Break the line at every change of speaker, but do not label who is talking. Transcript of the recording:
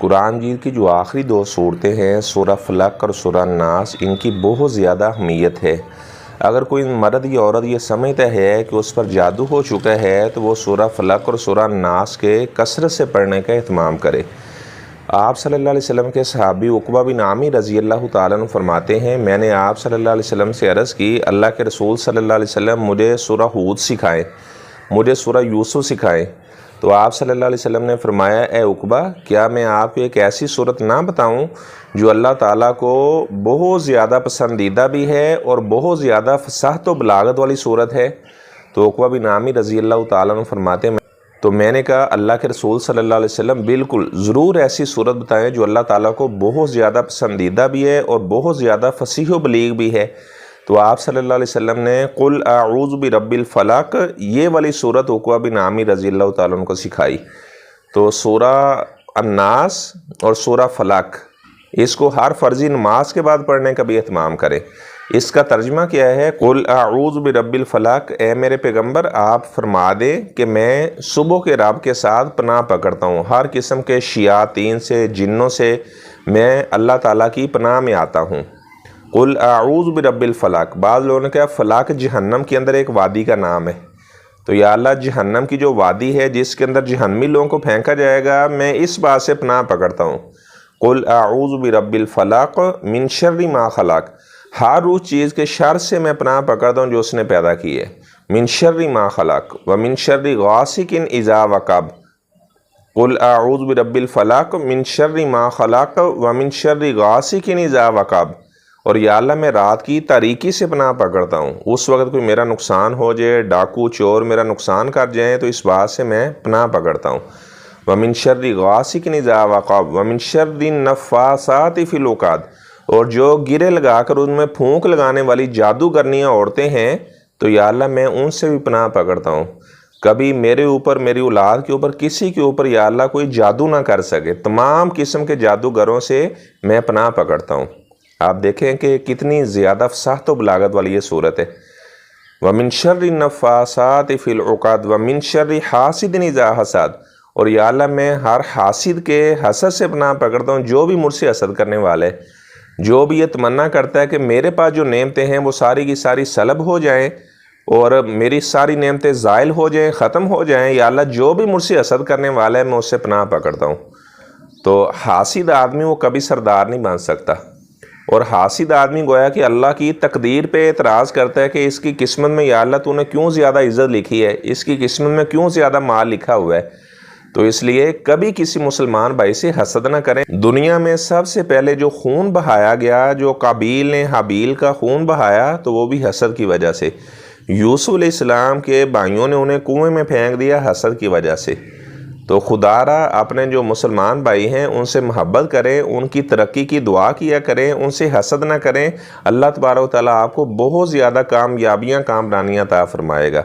قرآن مجید کی جو آخری دو صورتیں ہیں سورہ فلق اور سورہ ناس، ان کی بہت زیادہ اہمیت ہے۔ اگر کوئی مرد یا عورت یہ سمجھتا ہے کہ اس پر جادو ہو چکا ہے تو وہ سورہ فلق اور سورہ ناس کے کثرت سے پڑھنے کا اہتمام کرے۔ آپ صلی اللہ علیہ وسلم کے صحابی عقبہ بن عامر رضی اللہ تعالیٰ عنہ فرماتے ہیں، میں نے آپ صلی اللہ علیہ وسلم سے عرض کی، اللہ کے رسول صلی اللہ علیہ وسلم مجھے سورہ ہود سکھائیں، مجھے سورہ یوسف سکھائیں۔ تو آپ صلی اللہ علیہ وسلم نے فرمایا، اے عقبہ، کیا میں آپ کو ایک ایسی صورت نہ بتاؤں جو اللہ تعالیٰ کو بہت زیادہ پسندیدہ بھی ہے اور بہت زیادہ فصاحت و بلاغت والی صورت ہے؟ تو عقبہ بن عامر رضی اللہ تعالیٰ عنہ فرماتے ہیں، تو میں نے کہا اللہ کے رسول صلی اللہ علیہ وسلم بالکل ضرور ایسی صورت بتائیں جو اللہ تعالیٰ کو بہت زیادہ پسندیدہ بھی ہے اور بہت زیادہ فصیح و بلیغ بھی ہے۔ تو آپ صلی اللہ علیہ وسلم نے قل اعوذ برب الفلق یہ والی صورت عقبہ بن عامر رضی اللہ تعالیٰ عنہ کو سکھائی۔ تو سورہ الناس اور سورہ فلق اس کو ہر فرضی نماز کے بعد پڑھنے کا بھی اہتمام کریں۔ اس کا ترجمہ کیا ہے؟ قل اعوذ برب الفلق، اے میرے پیغمبر آپ فرما دیں کہ میں صبح کے رب کے ساتھ پناہ پکڑتا ہوں، ہر قسم کے شیاطین سے، جنوں سے میں اللہ تعالیٰ کی پناہ میں آتا ہوں۔ قل اعوذ برب الفلق، بعض لوگوں نے کہا فلق جہنم کے اندر ایک وادی کا نام ہے، تو یا اللہ جہنم کی جو وادی ہے جس کے اندر جہنمی لوگوں کو پھینکا جائے گا، میں اس بات سے پناہ پکڑتا ہوں۔ قل اعوذ برب الفلق من شر ما خلق، ہر اس چیز کے شر سے میں پناہ پکڑتا ہوں جو اس نے پیدا کی ہے۔ من شر ما خلق ومن شر غاسق اذا وقب، قل اعوذ برب الفلق من شر ما خلق ومن شر غاسق اذا وقب، اور یا اللہ میں رات کی تاریکی سے پناہ پکڑتا ہوں، اس وقت کوئی میرا نقصان ہو جائے، ڈاکو چور میرا نقصان کر جائیں تو اس بات سے میں پناہ پکڑتا ہوں۔ وَمِن شَرِّ غَاسِقٍ إِذَا وَقَبَ وَمِن شَرِّ النَّفَّاثَاتِ فِي الْعُقَدِ، اور جو گرے لگا کر ان میں پھونک لگانے والی جادوگرنیاں عورتیں ہیں تو یا اللہ میں ان سے بھی پناہ پکڑتا ہوں۔ کبھی میرے اوپر، میری اولاد کے اوپر، کسی کے اوپر یا اللہ کوئی جادو نہ کر سکے، تمام قسم کے جادوگروں سے میں پناہ پکڑتا ہوں۔ آپ دیکھیں کہ کتنی زیادہ فصاحت و بلاغت والی یہ صورت ہے۔ وَمِن شَرِّ النَّفَّاثَاتِ فِي الْعُقَدِ وَمِن شَرِّ حَاسِدٍ إِذَا حَسَدَ، اور یا اللہ میں ہر حاسد کے حسد سے پناہ پکڑتا ہوں، جو بھی مجھ سے حسد کرنے والے، جو بھی یہ تمنا کرتا ہے کہ میرے پاس جو نعمتیں ہیں وہ ساری کی ساری سلب ہو جائیں اور میری ساری نعمتیں زائل ہو جائیں، ختم ہو جائیں، یا اللہ جو بھی مجھ سے حسد کرنے والا ہے میں اس سے پناہ پکڑتا ہوں۔ تو حاسد آدمی وہ کبھی سردار نہیں بن سکتا، اور حاسد آدمی گویا کہ اللہ کی تقدیر پہ اعتراض کرتا ہے کہ اس کی قسمت میں یا اللہ تو نے کیوں زیادہ عزت لکھی ہے، اس کی قسمت میں کیوں زیادہ مال لکھا ہوا ہے۔ تو اس لیے کبھی کسی مسلمان بھائی سے حسد نہ کریں۔ دنیا میں سب سے پہلے جو خون بہایا گیا، جو قابیل نے حابیل کا خون بہایا، تو وہ بھی حسد کی وجہ سے۔ یوسف علیہ السلام کے بھائیوں نے انہیں کنویں میں پھینک دیا حسد کی وجہ سے۔ تو خدا را اپنے جو مسلمان بھائی ہیں ان سے محبت کریں، ان کی ترقی کی دعا کیا کریں، ان سے حسد نہ کریں۔ اللہ تبارک و تعالیٰ آپ کو بہت زیادہ کامیابیاں، کامرانیاں عطا فرمائے گا۔